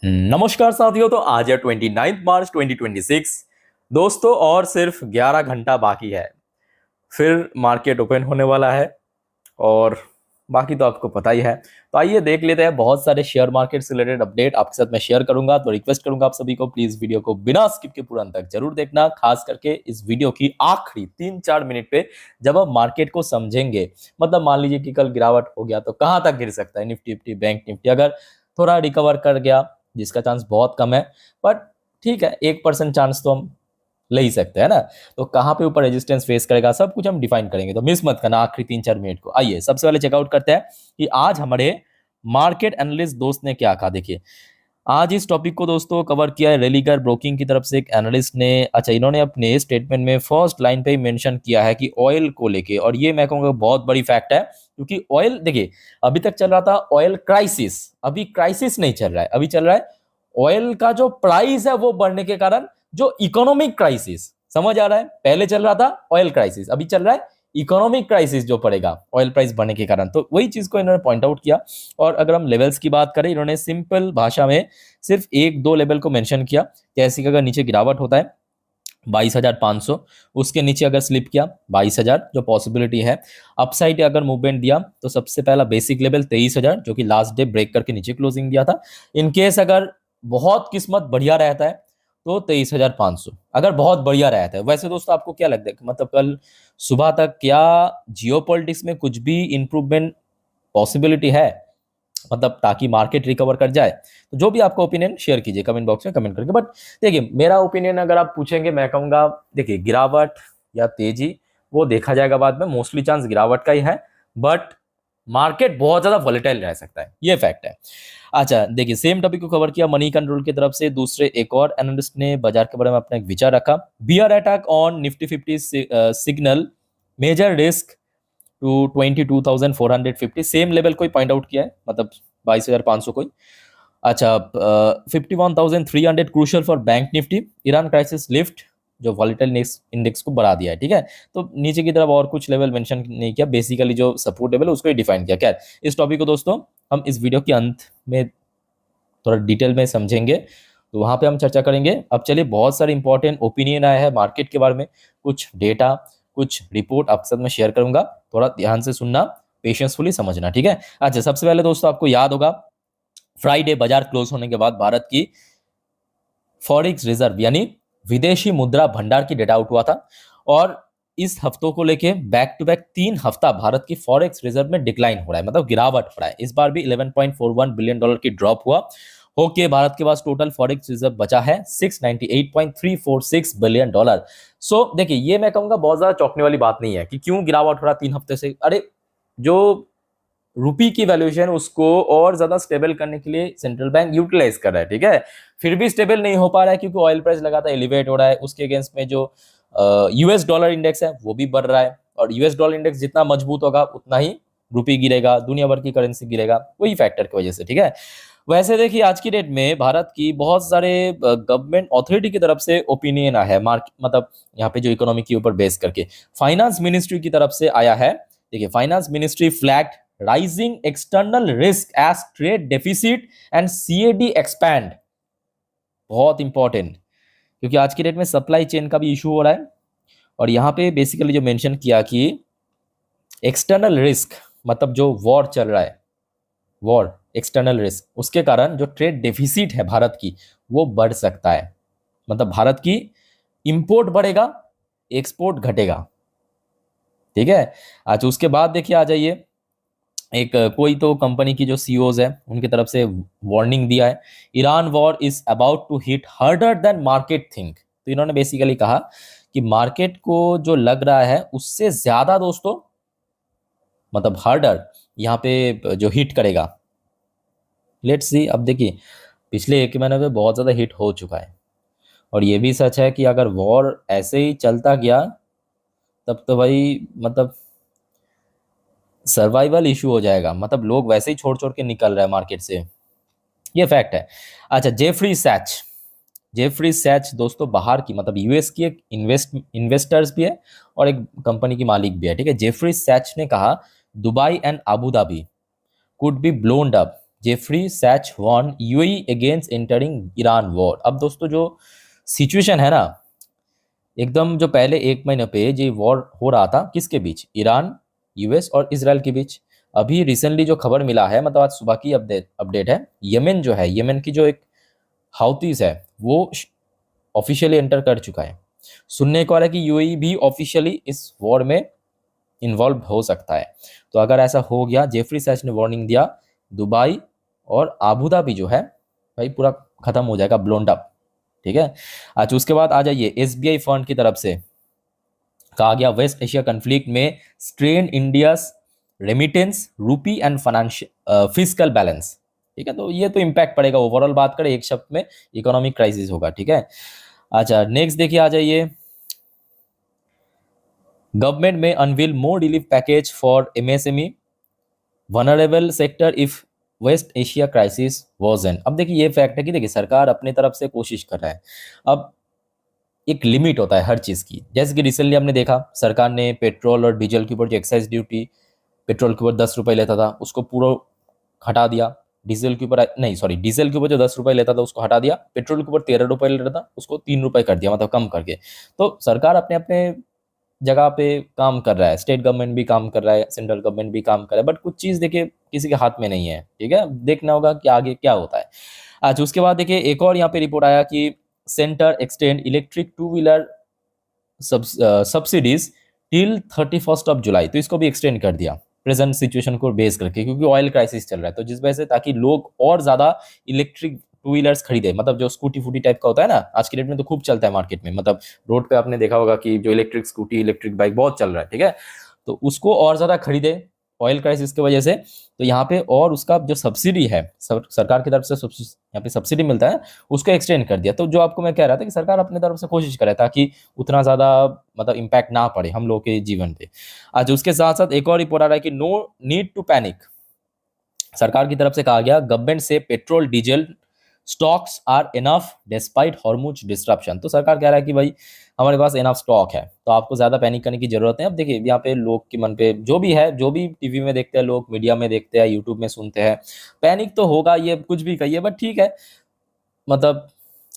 नमस्कार साथियों। तो आज है 29 मार्च 2026 दोस्तों, और सिर्फ 11 घंटा बाकी है, फिर मार्केट ओपन होने वाला है। और बाकी तो आपको पता ही है। तो आइए देख लेते हैं, बहुत सारे शेयर मार्केट से रिलेटेड अपडेट आपके साथ मैं शेयर करूंगा। तो रिक्वेस्ट करूंगा आप सभी को, प्लीज वीडियो को बिना स्किप के पूरा अंत तक जरूर देखना, खास करके इस वीडियो की आखिरी 3-4 मिनट पे, जब आप मार्केट को समझेंगे। मतलब मान लीजिए कि कल गिरावट हो गया तो कहां तक गिर सकता है निफ्टी निफ्टी बैंक निफ्टी, अगर थोड़ा रिकवर कर गया, जिसका चांस बहुत कम है, बट ठीक है, 1% चांस तो हम ले ही सकते हैं ना। तो कहाँ पे ऊपर रेजिस्टेंस फेस करेगा, सब कुछ हम डिफाइन करेंगे, तो मिस मत करना आखिरी 3-4 मिनट को। आइए सबसे पहले चेकआउट करते हैं कि आज हमारे मार्केट एनालिस्ट दोस्त ने क्या कहा। देखिए, आज इस टॉपिक को दोस्तों कवर किया है रेलिगर ब्रोकिंग की तरफ से एक एनालिस्ट ने। अच्छा, इन्होंने अपने स्टेटमेंट में फर्स्ट लाइन पे ही मेंशन किया है कि ऑयल को लेके, और ये मैं कहूँगा बहुत बड़ी फैक्ट है, क्योंकि ऑयल देखिए अभी तक चल रहा था ऑयल क्राइसिस, अभी क्राइसिस नहीं चल रहा है, अभी चल रहा है ऑयल का जो प्राइस है वो बढ़ने के कारण जो इकोनॉमिक क्राइसिस, समझ आ रहा है। पहले चल रहा था ऑयल क्राइसिस, अभी चल रहा है इकोनॉमिक क्राइसिस जो पड़ेगा ऑयल प्राइस बढ़ने के कारण। तो वही चीज को इन्होंने पॉइंट आउट किया। और अगर हम लेवल्स की बात करें, इन्होंने सिंपल भाषा में सिर्फ 1-2 लेवल को मेंशन किया। जैसे कि अगर नीचे गिरावट होता है 22,500, उसके नीचे अगर स्लिप किया 22,000 जो पॉसिबिलिटी है। अपसाइड अगर मूवमेंट दिया तो सबसे पहला बेसिक लेवल 23,000, जो कि लास्ट डे ब्रेक करके नीचे क्लोजिंग दिया था। इन केस अगर बहुत किस्मत बढ़िया रहता है तो 23,500, अगर बहुत बढ़िया रहता है। वैसे दोस्तों आपको क्या लगता है कि मतलब कल सुबह तक क्या जियोपॉलिटिक्स में कुछ भी इंप्रूवमेंट पॉसिबिलिटी है, मतलब ताकि मार्केट रिकवर कर जाए? तो जो भी आपका ओपिनियन शेयर कीजिए कमेंट बॉक्स में कमेंट करके। बट देखिए, मेरा ओपिनियन अगर आप पूछेंगे, मैं कहूंगा देखिए गिरावट या तेजी वो देखा जाएगा बाद में, मोस्टली चांस गिरावट का ही है, बट मार्केट बहुत ज्यादा वॉलेटाइल रह सकता है, ये फैक्ट है। अच्छा देखिए, सेम टॉपिक को कवर किया मनी कंट्रोल की तरफ से। दूसरे एक और एनालिस्ट ने बाजार के बारे में अपना एक विचार रखा। Bear attack on Nifty 50 signal major risk to 22,450, same level कोई पॉइंट आउट किया है, मतलब 22,500 कोई। अच्छा, 51,300 crucial for bank Nifty, Iran crisis lift, जो वॉलेटाइल इंडेक्स को बढ़ा दिया है। ठीक है, तो नीचे की तरफ और कुछ लेवल मेंशन नहीं किया, बेसिकली जो सपोर्ट लेवल है उसको ही डिफाइन किया। क्या इस टॉपिक को दोस्तों हम इस वीडियो के अंत में थोड़ा डिटेल में समझेंगे, तो वहां पे हम चर्चा करेंगे। अब चलिए, बहुत सारे इंपॉर्टेंट ओपिनियन आया है मार्केट के बारे में, कुछ डेटा, कुछ रिपोर्ट आपके साथ मैं शेयर करूंगा, थोड़ा ध्यान से सुनना, पेशेंसफुली समझना। ठीक है। अच्छा, सबसे पहले दोस्तों आपको याद होगा फ्राइडे बाजार क्लोज होने के बाद भारत की फॉरेक्स रिजर्व यानी विदेशी मुद्रा भंडार की डेटा आउट हुआ था। और इस हफ्तों को लेके बैक टू बैक 3 हफ्ता भारत की फॉरेक्स रिजर्व में डिक्लाइन हो रहा है, मतलब गिरावट हो रहा है। इस बार भी $11.41 बिलियन की ड्रॉप हुआ। होके भारत के पास टोटल फॉरेक्स रिजर्व बचा है $698.346 बिलियन। सो देखिए, ये मैं कहूंगा बहुत ज्यादा चौंकने वाली बात नहीं है कि क्यों गिरावट हो रहा है 3 हफ्ते से। अरे, जो रुपी की वैल्यूएशन उसको और ज्यादा स्टेबल करने के लिए सेंट्रल बैंक यूटिलाइज कर रहा है। ठीक है, फिर भी स्टेबल नहीं हो पा रहा है क्योंकि ऑयल प्राइस लगातार एलिवेट हो रहा है। उसके अगेंस्ट में जो यूएस डॉलर इंडेक्स है वो भी बढ़ रहा है, और यूएस डॉलर इंडेक्स जितना मजबूत होगा उतना ही रुपी गिरेगा, दुनिया भर की करेंसी गिरेगा, वही फैक्टर की वजह से। ठीक है। वैसे देखिए, आज की डेट में भारत की बहुत सारे गवर्नमेंट अथॉरिटी की तरफ से ओपिनियन आया है, मार्केट मतलब यहाँ पे जो इकोनॉमी के ऊपर बेस करके फाइनेंस मिनिस्ट्री की तरफ से आया है। देखिए, finance ministry flagged rising external risk as trade deficit and CAD expand. बहुत इंपॉर्टेंट, क्योंकि आज की डेट में सप्लाई चेन का भी इशू हो रहा है। और यहाँ पे बेसिकली जो मेंशन किया कि एक्सटर्नल रिस्क मतलब जो वॉर चल रहा है, वॉर एक्सटर्नल रिस्क, उसके कारण जो ट्रेड डेफिसिट है भारत की वो बढ़ सकता है। मतलब भारत की इंपोर्ट बढ़ेगा, एक्सपोर्ट घटेगा। ठीक है। अच्छा, उसके बाद देखिए आ जाइए, एक कोई तो कंपनी की जो सीईओज है उनकी तरफ से वार्निंग दिया है। Iran war is about to hit harder than market think. तो इन्होंने बेसिकली कहा कि मार्केट को जो लग रहा है उससे ज्यादा दोस्तों, मतलब हार्डर यहाँ पे जो हिट करेगा। लेट्स सी, अब देखिए पिछले 1 महीने में बहुत ज़्यादा हिट हो चुका है, और ये भी सच है कि अगर वॉर ऐसे ही चलता गया तब तो भाई मतलब सर्वाइवल इशू हो जाएगा, मतलब लोग वैसे ही छोड़ छोड़ के निकल रहे हैं मार्केट से, ये फैक्ट है। अच्छा, जेफरी सैच दोस्तों बाहर की मतलब यूएस की एक इन्वेस्टर्स भी है और एक कंपनी की मालिक भी है। ठीक है, जेफरी सैच ने कहा Dubai and Abu Dhabi could be blown up. Jeffrey Sachs warn UAE against entering Iran war. अब दोस्तों जो सिचुएशन है ना, एकदम जो पहले एक महीने पे जो वॉर हो रहा था किसके बीच, ईरान, यूएस और इसराइल के बीच। अभी रिसेंटली जो खबर मिला है, मतलब आज सुबह की अपडेट अपडेट है, यमन जो है, यमन की जो एक हाउतीज है वो ऑफिशियली एंटर कर चुका है। सुनने को आ रहा है कि यूएई भी ऑफिशियली इस वॉर में इन्वॉल्व हो सकता है। तो अगर ऐसा हो गया, जेफरी सैच ने वार्निंग दिया, दुबई और आबू धाबी जो है भाई पूरा खत्म हो जाएगा, ब्लोन्ड अप। ठीक है। अच्छा उसके बाद आ जाइए, एसबीआई फंड की तरफ से कहा गया वेस्ट एशिया कन्फ्लिक्ट में strain India's remittance, rupee and financial physical balance. ठीक है, तो ये तो इम्पैक्ट पड़ेगा। ओवरऑल बात करें एक शब्द में, इकोनॉमिक क्राइसिस होगा। ठीक है। अच्छा नेक्स्ट देखिए, आ जाइए, गवर्नमेंट में unveil more relief package for MSME vulnerable sector if West Asia crisis worsen. अब देखिए ये फैक्ट है कि देखिए सरकार अपने तरफ से कोशिश कर रहा है। अब एक लिमिट होता है हर चीज़ की। जैसे कि रिसेंटली हमने देखा, सरकार ने पेट्रोल और डीजल के ऊपर जो एक्साइज ड्यूटी पेट्रोल के ऊपर 10 रुपये लेता था उसको पूरा हटा दिया। डीजल के ऊपर नहीं, सॉरी, डीजल के ऊपर जो 10 रुपये लेता था उसको हटा दिया। पेट्रोल के ऊपर 13 रुपये लेता था उसको 3 रुपये कर दिया, मतलब कम करके। तो सरकार अपने अपने जगह पे काम कर रहा है, स्टेट गवर्नमेंट भी काम कर रहा है, सेंट्रल गवर्नमेंट भी काम कर रहा है, बट कुछ चीज़ देखिए किसी के हाथ में नहीं है। ठीक है, देखना होगा कि आगे क्या होता है। अच्छा उसके बाद देखिए एक और यहाँ पे रिपोर्ट आया कि centre extend electric two wheeler subsidies till 31 जुलाई। तो इसको भी एक्सटेंड कर दिया प्रेजेंट सिचुएशन को बेस करके, क्योंकि ऑयल क्राइसिस चल रहा है। तो जिस वजह से ताकि लोग और ज़्यादा इलेक्ट्रिक टू व्हीलर्स खरीदे, मतलब जो स्कूटी फूटी टाइप का होता है ना, आज की डेट में तो खूब चलता है मार्केट में। मतलब रोड पे आपने देखा होगा कि जो इलेक्ट्रिक स्कूटी, इलेक्ट्रिक बाइक बहुत चल रहा है। ठीक है, तो उसको और ज़्यादा खरीदे ऑयल क्राइसिस की वजह से। तो यहाँ पे और उसका जो सब्सिडी है, सरकार की तरफ से यहाँ पे सब्सिडी मिलता है, उसको एक्सटेंड कर दिया। तो जो आपको मैं कह रहा था कि सरकार अपनी तरफ से कोशिश करे ताकि उतना ज़्यादा मतलब इम्पैक्ट ना पड़े हम लोग के जीवन पे। आज उसके साथ साथ एक और रिपोर्ट आ रहा है कि नो नीड टू पैनिक। सरकार की तरफ से कहा गया गवर्नमेंट से petrol diesel stocks are enough despite Hormuz disruption. तो सरकार कह रहा है कि भाई हमारे पास इनफ स्टॉक है, तो आपको ज़्यादा पैनिक करने की जरूरत है। अब देखिए यहाँ पे लोग के मन पे जो भी है, जो भी टीवी में देखते हैं लोग, मीडिया में देखते हैं, यूट्यूब में सुनते हैं, पैनिक तो होगा, ये कुछ भी कहिए, बट ठीक है, मतलब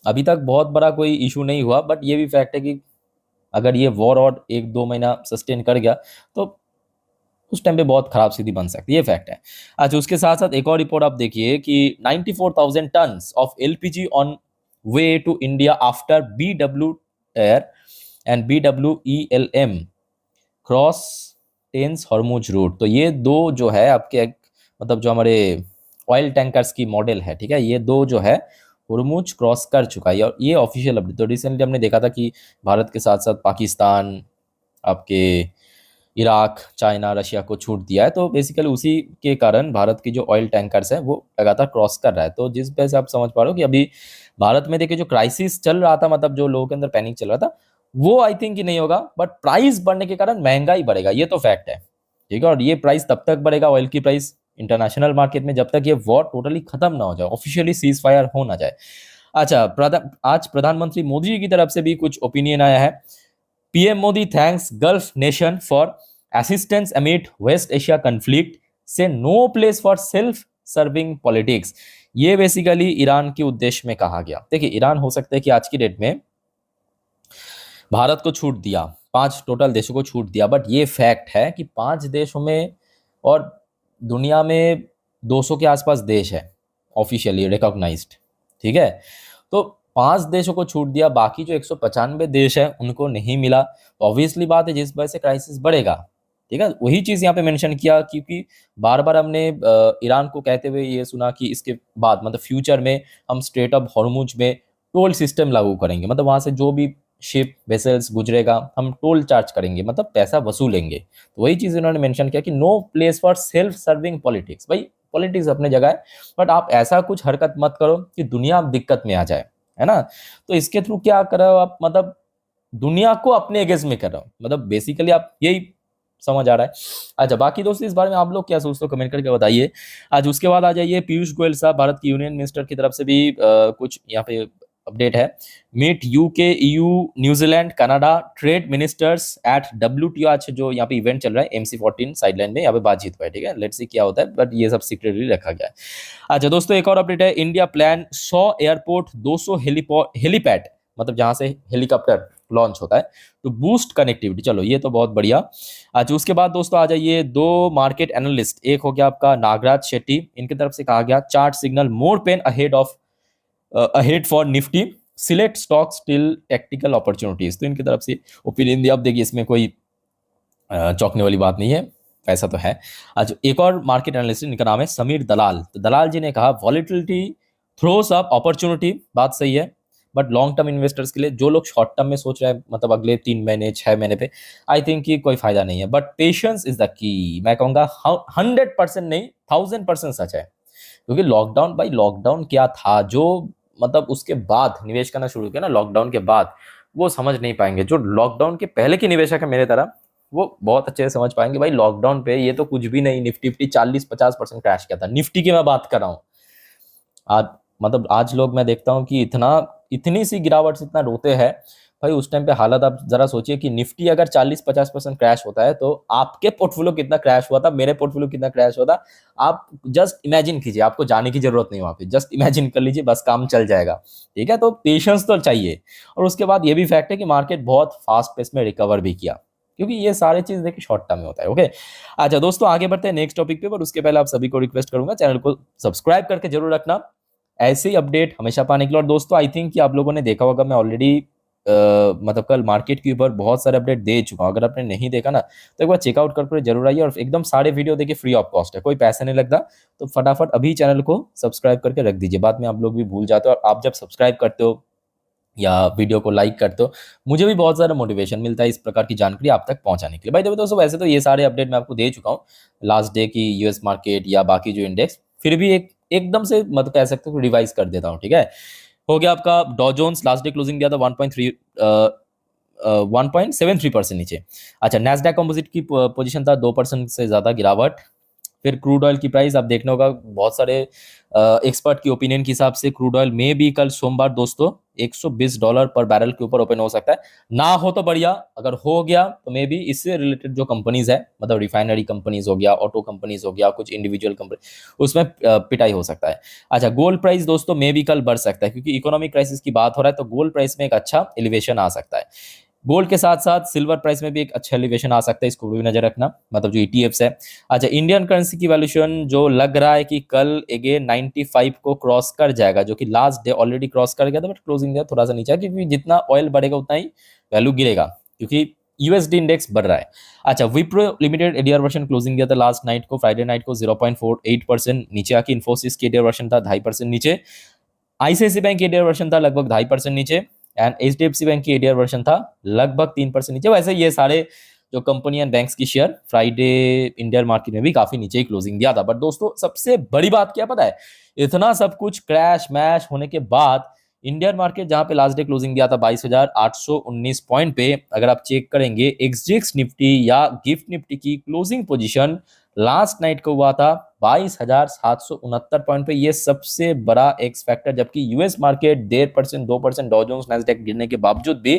अभी तक बहुत बड़ा कोई इशू नहीं हुआ। बट ये भी फैक्ट है कि अगर ये वॉर और 1-2 महीना सस्टेन कर गया तो उस टाइम पे बहुत खराब स्थिति बन सकती है, ये फैक्ट है। अच्छा उसके साथ साथ एक और रिपोर्ट आप देखिए कि 94,000 tons of LPG on way to India after BW Tyr and BWELM cross tense Hormuz route. तो ये दो जो है आपके मतलब जो हमारे ऑयल टैंकर्स की मॉडल है, ठीक है, ये दो जो है हॉर्मुज क्रॉस कर चुका है, और ये ऑफिशियल अपडेट। तो रिसेंटली हमने देखा था कि भारत के साथ साथ पाकिस्तान, आपके इराक, चाइना, रशिया को छूट दिया है। तो बेसिकली उसी के कारण भारत की जो ऑयल टैंकर्स है वो लगातार क्रॉस कर रहा है। तो जिस वजह से आप समझ पा रहे हो कि अभी भारत में देखिए जो क्राइसिस चल रहा था, मतलब जो लोगों के अंदर पैनिक चल रहा था, वो आई थिंक कि नहीं होगा। बट प्राइस बढ़ने के कारण महंगाई बढ़ेगा, ये तो फैक्ट है। ठीक है, और ये प्राइस तब तक बढ़ेगा, ऑयल की प्राइस इंटरनेशनल मार्केट में, जब तक ये वॉर टोटली खत्म ना हो जाए, ऑफिशियली सीज फायर हो ना जाए। अच्छा आज प्रधानमंत्री मोदी जी की तरफ से भी कुछ ओपिनियन आया है। PM Modi thanks Gulf nation for assistance amid West Asia conflict, says no place for self serving politics. ये बेसिकली ईरान के उद्देश्य में कहा गया। देखिए ईरान हो सकता है कि आज की डेट में भारत को छूट दिया, 5 टोटल देशों को छूट दिया, बट ये फैक्ट है कि 5 देशों में और दुनिया में 200 के आसपास देश है ऑफिशियली रिकॉग्नाइज्ड। ठीक है, तो 5 देशों को छूट दिया, बाकी जो 195 देश है उनको नहीं मिला। ऑब्वियसली बात है, जिस वजह से क्राइसिस बढ़ेगा। ठीक है, वही चीज़ यहाँ पे मेंशन किया, क्योंकि बार बार हमने ईरान को कहते हुए ये सुना कि इसके बाद मतलब फ्यूचर में हम स्ट्रेट ऑफ हॉर्मुज में टोल सिस्टम लागू करेंगे, मतलब वहाँ से जो भी शिप वेसल्स गुजरेगा हम टोल चार्ज करेंगे, मतलब पैसा वसूलेंगे। तो वही चीज़ इन्होंने मेंशन किया कि no place for self serving politics. भाई पॉलिटिक्स अपने जगह है, बट आप ऐसा कुछ हरकत मत करो कि दुनिया दिक्कत में आ जाए, है ना। तो इसके थ्रू क्या कर रहे हो आप, मतलब दुनिया को अपने अगेंस्ट में कर रहे हो, मतलब बेसिकली आप यही समझ आ रहा है। अच्छा बाकी दोस्तों इस बारे में आप लोग क्या सोचते हो, कमेंट करके बताइए। आज उसके बाद आ जाइए, पीयूष गोयल साहब भारत की यूनियन मिनिस्टर की तरफ से भी कुछ यहाँ पे अपडेट है, meet UK, EU, New Zealand, Canada trade ministers at WTO। आज जो यहाँ पे इवेंट चल रहा है MC14 साइडलाइन में, यहाँ पे बातचीत हुआ है, ठीक है। लेट्स सी क्या होता है, बट ये सब सीक्रेटली रखा गया है। अच्छा दोस्तों, एक और अपडेट है, इंडिया प्लान 100 एयरपोर्ट, 200 हेलीपैड, मतलब जहां से हेलीकॉप्टर लॉन्च होता है, टू बूस्ट कनेक्टिविटी। चलो ये तो बहुत बढ़िया। अच्छा उसके बाद दोस्तों आ जाइए, 2 मार्केट एनालिस्ट, एक हो गया आपका नागराज शेट्टी, इनकी तरफ से कहा गया chart signal more pen ahead for Nifty, select stocks till technical opportunities. तो इनकी तरफ से ओपिनियन दिया। अब देखिए इसमें कोई चौंकने वाली बात नहीं है, ऐसा तो है। आज एक और मार्केट एनालिस्ट, इनका नाम है समीर दलाल। तो दलाल जी ने कहा वॉलेटिलिटी थ्रोस अप अपॉर्चुनिटी, बात सही है, बट लॉन्ग टर्म इन्वेस्टर्स के लिए, जो लोग शॉर्ट टर्म में सोच रहे हैं, मतलब अगले 3 महीने 6 महीने पे, आई थिंक कि कोई फायदा नहीं है। But patience is the key, मैं कहूँगा 100% नहीं 1000% सच है। क्योंकि लॉकडाउन, भाई लॉकडाउन क्या था, जो मतलब उसके बाद निवेश करना शुरू किया ना लॉकडाउन के बाद, वो समझ नहीं पाएंगे। जो लॉकडाउन के पहले की निवेशक है मेरे तरह, वो बहुत अच्छे से समझ पाएंगे भाई लॉकडाउन पे ये तो कुछ भी नहीं, निफ्टी 40-50% क्रैश किया था, निफ्टी की मैं बात कर रहा हूँ। आज मतलब आज लोग मैं देखता हूँ कि इतनी सी गिरावट से इतना रोते हैं भाई। उस टाइम पे हालत आप जरा सोचिए कि निफ्टी अगर 40-50% क्रैश होता है तो आपके पोर्टफोलियो कितना क्रैश हुआ था, मेरे पोर्टफोलियो कितना क्रैश हुआ था। आप जस्ट इमेजिन कीजिए, आपको जाने की जरूरत नहीं वहां पे, जस्ट इमेजिन कर लीजिए, बस काम चल जाएगा। ठीक है, तो पेशेंस तो चाहिए। और उसके बाद ये भी फैक्ट है कि मार्केट बहुत फास्ट पेस में रिकवर भी किया, क्योंकि ये सारे चीज देखिए शॉर्ट टर्म में होता है। ओके, अच्छा दोस्तों आगे बढ़ते हैं नेक्स्ट टॉपिक पे, पर उसके पहले आप सभी को रिक्वेस्ट करूंगा चैनल को सब्सक्राइब करके जरूर रखना, ऐसे ही अपडेट हमेशा पाने के लिए। और दोस्तों आई थिंक कि आप लोगों ने देखा होगा, मैं ऑलरेडी मतलब कल मार्केट के ऊपर बहुत सारे अपडेट दे चुका हूं। अगर आपने नहीं देखा ना तो एक बार चेकआउट करके जरूर आइए, और एकदम सारे वीडियो देखिए, फ्री ऑफ कॉस्ट है, कोई पैसा नहीं लगता। तो फटाफट अभी चैनल को सब्सक्राइब करके रख दीजिए, बाद में आप लोग भी भूल जाते हो। और आप जब सब्सक्राइब करते हो या वीडियो को लाइक करते हो, मुझे भी बहुत सारा मोटिवेशन मिलता है इस प्रकार की जानकारी आप तक पहुंचाने के लिए। भाई देखो दोस्तों, वैसे तो ये सारे अपडेट मैं आपको दे चुका हूँ, लास्ट डे की यूएस मार्केट या बाकी जो इंडेक्स, फिर भी एकदम से मतलब कह सकते हो रिवाइज कर देता हूँ। ठीक है, हो गया आपका डॉ जोन्स लास्ट डे क्लोजिंग दिया था 1.73% नीचे। अच्छा, नैस्डैक कंपोजिट की पोजीशन था 2% से ज्यादा गिरावट। फिर क्रूड ऑयल की प्राइस आप देखने होगा, बहुत सारे एक्सपर्ट की ओपिनियन के हिसाब से क्रूड ऑयल में भी कल सोमवार दोस्तों $120 पर बैरल के ऊपर ओपन हो सकता है। ना हो तो बढ़िया, अगर हो गया तो मे भी इससे रिलेटेड जो कंपनीज है, मतलब रिफाइनरी कंपनीज हो गया, ऑटो कंपनीज हो गया, कुछ इंडिविजुअल कंपनी, उसमें पिटाई हो सकता है। अच्छा, गोल्ड प्राइस दोस्तों मे भी कल बढ़ सकता है, क्योंकि इकोनॉमिक क्राइसिस की बात हो रहा है, तो गोल्ड प्राइस में एक अच्छा एलिवेशन आ सकता है। गोल्ड के साथ साथ सिल्वर प्राइस में भी एक अच्छा एलिवेशन आ सकता है, इसको भी नजर रखना, मतलब जो ETFs है। अच्छा, इंडियन करेंसी की वैल्यूएशन जो लग रहा है कि कल अगेन 95 को क्रॉस कर जाएगा, जो कि लास्ट डे ऑलरेडी क्रॉस कर गया था, बट क्लोजिंग डे थोड़ा सा नीचे है, क्योंकि जितना ऑयल बढ़ेगा उतना ही वैल्यू गिरेगा, क्योंकि USD इंडेक्स बढ़ रहा है। अच्छा, Wipro limited ADR version closing दिया था लास्ट नाइट को, फ्राइडे नाइट को 0.48% नीचे आके। इन्फोसिस की एडीआर वर्शन था 2.5% नीचे। ICICI बैंक की एडीआर वर्शन था लगभग 2.5% नीचे, एंड HDFC बैंक की एडीआर वर्शन था लगभग 3% नीचे। वैसे ये सारे जो कंपनी एंड बैंक्स की शेयर फ्राइडे इंडियन मार्केट में भी काफी नीचे ही क्लोजिंग दिया था। बट दोस्तों सबसे बड़ी बात क्या पता है, इतना सब कुछ क्रैश मैश होने के बाद इंडियन मार्केट जहां पे लास्ट डे क्लोजिंग दिया था 22,819 पॉइंट पे, अगर आप चेक करेंगे एक्सजेक्स निफ्टी या गिफ्ट निफ्टी की क्लोजिंग पोजीशन लास्ट नाइट को हुआ था 22,769 पॉइंट पे। ये सबसे बड़ा एक्स फैक्टर, जबकि यूएस मार्केट 1.5% 2% डॉ जोन्स नैस्डैक गिरने के बावजूद भी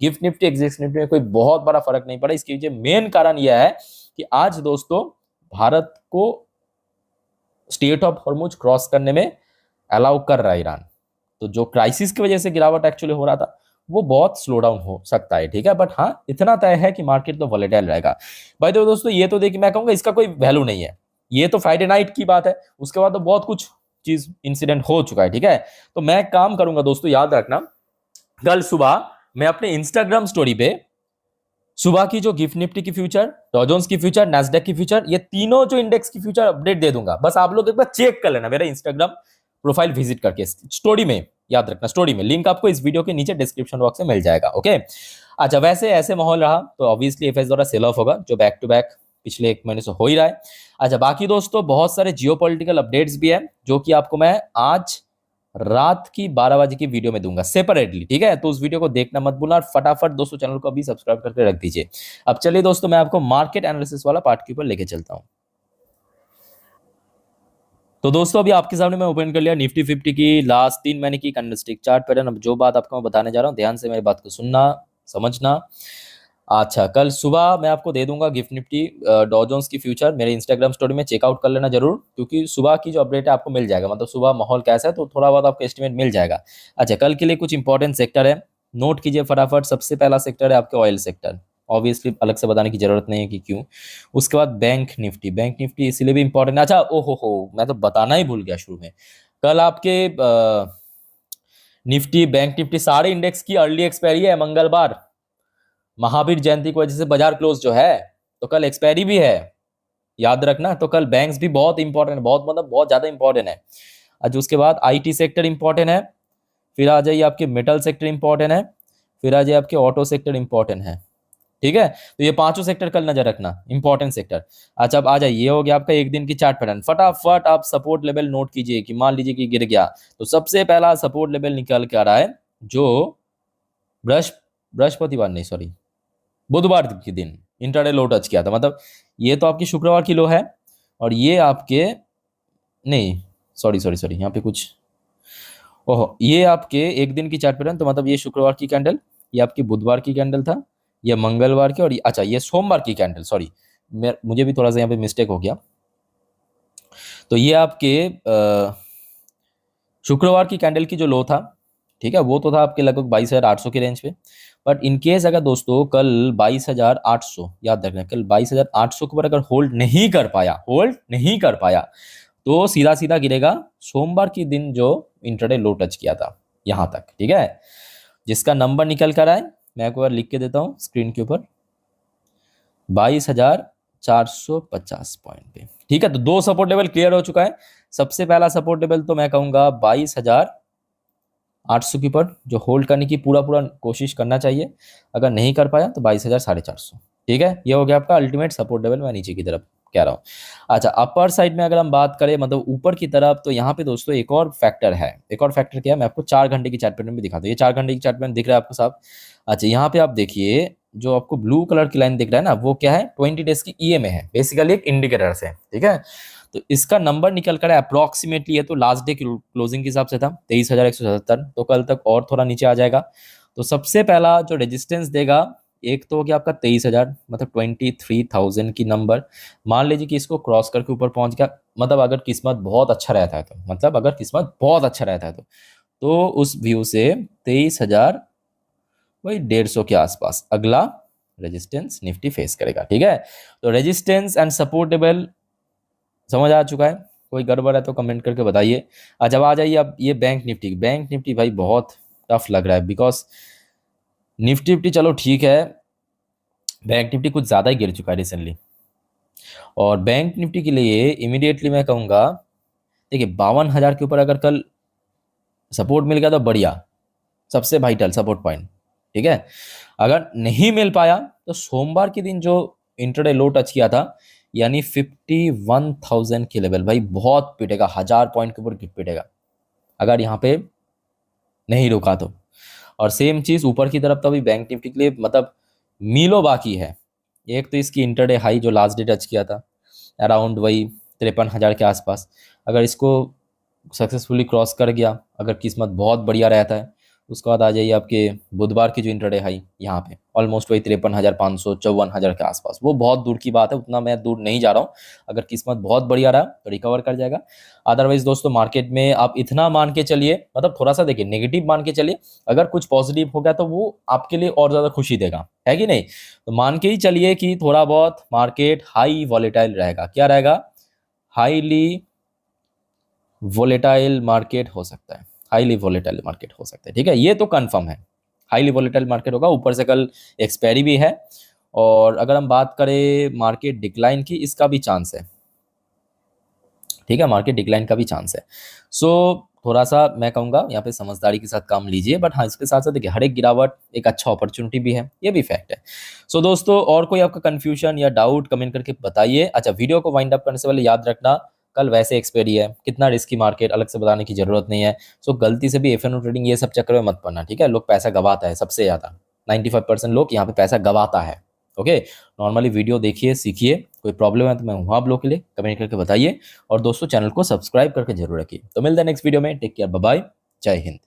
गिफ्ट निफ्टी एक्सजेक्स निफ्टी में कोई बहुत बड़ा फर्क नहीं पड़ा। इसके पीछे मेन कारण यह है कि आज दोस्तों भारत को स्टेट ऑफ हॉर्मुज क्रॉस करने में अलाउ कर रहा है ईरान, तो जो क्राइसिस की वजह से गिरावट एक्चुअली हो रहा था वो बहुत स्लो डाउन हो सकता है। ठीक है, बट हाँ इतना तय है कि मार्केट तो वॉलेटाइल रहेगा। भाई तो दोस्तों ये तो देखिए, मैं कहूंगा इसका कोई वैल्यू नहीं है, ये तो फ्राइडे नाइट की बात है, उसके बाद तो बहुत कुछ चीज इंसिडेंट हो चुका है। ठीक है, तो मैं काम करूंगा दोस्तों, याद रखना कल सुबह मैं अपने इंस्टाग्राम स्टोरी पे सुबह की जो गिफ्ट निफ्टी की फ्यूचर, डॉ जोन्स की फ्यूचर, नैस्डैक की फ्यूचर, ये तीनों जो इंडेक्स की फ्यूचर अपडेट दे दूंगा। बस आप लोग एक बार चेक कर लेना, मेरा इंस्टाग्राम प्रोफाइल विजिट करके स्टोरी में, याद रखना स्टोरी में, लिंक आपको इस वीडियो के नीचे डिस्क्रिप्शन बॉक्स में मिल जाएगा। ओके, अच्छा वैसे ऐसे माहौल रहा तो ऑब्वियसली एफएस द्वारा सेल ऑफ होगा, जो बैक टू बैक पिछले 1 महीने से हो ही रहा है। अच्छा, बाकी दोस्तों बहुत सारे जियोपॉलिटिकल अपडेट्स भी है, जो कि आपको मैं आज रात की 12 बजे की वीडियो में दूंगा सेपरेटली। ठीक है, तो उस वीडियो को देखना मत भूलना, और फटाफट दोस्तों चैनल को अभी सब्सक्राइब करके रख दीजिए। अब चलिए दोस्तों, मैं आपको मार्केट एनालिसिस वाला पार्ट के ऊपर लेके चलता हूं। तो दोस्तों अभी आपके सामने मैं ओपन कर लिया निफ्टी 50 की लास्ट 3 महीने की कैंडलस्टिक चार्ट पैटर्न। अब जो बात आपको मैं बताने जा रहा हूँ, ध्यान से मेरी बात को सुनना, समझना। अच्छा, कल सुबह मैं आपको दे दूंगा गिफ्ट निफ्टी डॉ जोन्स की फ्यूचर, मेरे इंस्टाग्राम स्टोरी में चेकआउट कर लेना जरूर, क्योंकि सुबह की जो अपडेट है आपको मिल जाएगा, मतलब सुबह माहौल कैसा है तो थोड़ा बहुत आपको एस्टिमेट मिल जाएगा। अच्छा, कल के लिए कुछ इंपॉर्टेंट सेक्टर है, नोट कीजिए फटाफट। सबसे पहला सेक्टर है आपके ऑयल सेक्टर, ऑब्वियसली अलग से बताने की जरूरत नहीं है कि क्यों। उसके बाद बैंक निफ्टी, बैंक निफ्टी इसलिए भी इंपॉर्टेंट है। अच्छा, ओहो हो, मैं तो बताना ही भूल गया शुरू में। कल आपके निफ्टी, बैंक निफ्टी सारे इंडेक्स की अर्ली एक्सपायरी है मंगलवार, महावीर जयंती की वजह से बाजार क्लोज जो है, तो कल एक्सपायरी भी है, याद रखना। तो कल बैंक्स भी बहुत इंपॉर्टेंट है, बहुत मतलब बहुत ज्यादा इंपॉर्टेंट है। अच्छा, उसके बाद आईटी सेक्टर इंपॉर्टेंट है, फिर आ जाइए आपके मेटल सेक्टर इंपॉर्टेंट है, फिर आ जाइए आपके ऑटो सेक्टर इंपॉर्टेंट है। ठीक है, तो ये पांचों सेक्टर कल नजर रखना, इंपॉर्टेंट सेक्टर। अच्छा, अब आ जाइए, ये हो गया आपका एक दिन की चार्ट पैटर्न। फटाफट आप सपोर्ट लेवल नोट कीजिए कि मान लीजिए कि गिर गया, तो सबसे पहला सपोर्ट लेवल निकल के आ रहा है जो बृहस्पतिवार नहीं, सॉरी, बुधवार के दिन इंट्राडे लो टच किया था। मतलब ये तो आपकी शुक्रवार की लो है, और ये आपके, नहीं, सॉरी सॉरी सॉरी, यहाँ पे कुछ, ओहो, ये आपके एक दिन की चार्ट पैटर्न, तो मतलब ये शुक्रवार की कैंडल, ये आपकी बुधवार की कैंडल था, ये मंगलवार की, और अच्छा ये सोमवार की कैंडल, सॉरी मुझे भी थोड़ा सा यहाँ पे मिस्टेक हो गया। तो ये आपके शुक्रवार की कैंडल की जो लो था, ठीक है, वो तो था आपके लगभग 22,800 के रेंज पे। बट इनकेस अगर दोस्तों कल 22,800, याद रखना, कल 22,800 के ऊपर अगर होल्ड नहीं कर पाया तो सीधा सीधा गिरेगा सोमवार के दिन जो इंट्राडे लो टच किया था यहां तक। ठीक है, जिसका नंबर निकल कर आए मैं एक बार लिख के देता हूं स्क्रीन के ऊपर, 22,450 पॉइंट पे। ठीक है, तो दो सपोर्ट लेवल क्लियर हो चुका है। सबसे पहला सपोर्ट लेवल तो मैं कहूंगा 22,800 के ऊपर जो होल्ड करने की पूरा पूरा कोशिश करना चाहिए, अगर नहीं कर पाया तो 22,450। ठीक है, ये हो गया आपका अल्टीमेट सपोर्ट लेवल, मैं नीचे की तरफ कह रहा हूँ। अच्छा, अपर साइड में अगर हम बात करें, मतलब ऊपर की तरफ, तो यहाँ पे दोस्तों एक और फैक्टर है। एक और फैक्टर क्या है, मैं आपको 4 घंटे की चार्ट पैटर्न भी दिखाता हूँ। ये 4 घंटे की चार्ट पैटर्न दिख रहा है आपको साहब। अच्छा, यहाँ पे आप देखिए, जो आपको ब्लू कलर की लाइन दिख रहा है ना, वो क्या है, 20 डेज की ईएमए है, बेसिकली एक इंडिकेटर है। ठीक है, तो इसका नंबर निकल कर अप्रोक्सीमेटली, ये तो लास्ट डे क्लोजिंग के हिसाब से था 23,177, तो कल तक और थोड़ा नीचे आ जाएगा। तो सबसे पहला जो रेजिस्टेंस देगा, एक तो हो गया आपका 23,000, मतलब 23,000 की नंबर। मान लीजिए कि इसको क्रॉस करके ऊपर पहुंच गया, मतलब अगर किस्मत बहुत अच्छा रहता है तो, मतलब अगर किस्मत बहुत अच्छा रहता है तो उस व्यू से 23,000 वही 150 के आसपास अगला रेजिस्टेंस निफ्टी फेस करेगा। ठीक है, तो रेजिस्टेंस एंड सपोर्ट लेवल समझ आ चुका है, कोई गड़बड़ है तो कमेंट करके बताइए। अच्छा, अब आ जाइए अब ये बैंक निफ्टी। बैंक निफ्टी भाई बहुत टफ लग रहा है, बिकॉज निफ्टी निफ्टी चलो ठीक है, बैंक निफ्टी कुछ ज़्यादा ही गिर चुका है रिसेंटली, और बैंक निफ्टी के लिए इमीडिएटली मैं कहूँगा, देखिए 52,000 के ऊपर अगर कल सपोर्ट मिल गया तो बढ़िया, सबसे वाइटल सपोर्ट पॉइंट। ठीक है, अगर नहीं मिल पाया तो सोमवार के दिन जो इंट्राडे लो टच किया था, यानी 51,000 के लेवल, भाई बहुत पिटेगा, 1,000 पॉइंट के ऊपर पिटेगा अगर यहाँ पे नहीं रुका तो। और सेम चीज ऊपर की तरफ तो अभी बैंक निफ्टी के लिए मतलब मीलों बाकी है। एक तो इसकी इंटरडे हाई जो लास्ट डे टच किया था अराउंड वही 53,000 के आसपास, अगर इसको सक्सेसफुली क्रॉस कर गया, अगर किस्मत बहुत बढ़िया रहता है, उसके बाद आ जाइए आपके बुधवार की जो इंटरडे हाई यहाँ पे ऑलमोस्ट वही 53,500 54,000 के आसपास। वो बहुत दूर की बात है, उतना मैं दूर नहीं जा रहा हूँ, अगर किस्मत बहुत बढ़िया रहा तो रिकवर कर जाएगा। अदरवाइज दोस्तों मार्केट में आप इतना मान के चलिए, मतलब थोड़ा सा देखिए नेगेटिव मान के चलिए, अगर कुछ पॉजिटिव हो गया तो वो आपके लिए और ज़्यादा खुशी देगा, है कि नहीं। तो मान के ही चलिए कि थोड़ा बहुत मार्केट हाई वॉलेटाइल रहेगा। क्या रहेगा, हाईली वोलेटाइल मार्केट हो सकता है, हाईली वोलेटाइल मार्केट हो सकता है। ठीक है, ये तो कंफर्म है, हाईली वोलेटाइल मार्केट होगा। ऊपर से कल एक्सपायरी भी है, और अगर हम बात करें मार्केट डिक्लाइन की, इसका भी चांस है। ठीक है, मार्केट डिक्लाइन का भी चांस है। सो थोड़ा सा मैं कहूँगा यहाँ पे समझदारी के साथ काम लीजिए, बट हाँ इसके साथ साथ देखिए हर एक गिरावट एक अच्छा अपॉर्चुनिटी भी है, ये भी फैक्ट है। सो दोस्तों और कोई आपका कंफ्यूजन या डाउट कमेंट करके बताइए। अच्छा, वीडियो को वाइंड अप करने से पहले याद रखना, कल वैसे एक्सपायरी है, कितना रिस्की मार्केट अलग से बताने की जरूरत नहीं है। सो गलती से भी एफएनओ ट्रेडिंग ये सब चक्कर में मत पड़ना। ठीक है, लोग पैसा गवाता है सबसे ज़्यादा, 95% लोग यहाँ पे पैसा गवाता है। ओके, नॉर्मली वीडियो देखिए, सीखिए। कोई प्रॉब्लम है तो मैं हूँ आप लोग के लिए, कमेंट करके बताइए। और दोस्तों चैनल को सब्सक्राइब करके जरूर रखिए। तो मिलते हैं नेक्स्ट वीडियो में। टेक केयर, बाय बाय, जय हिंद।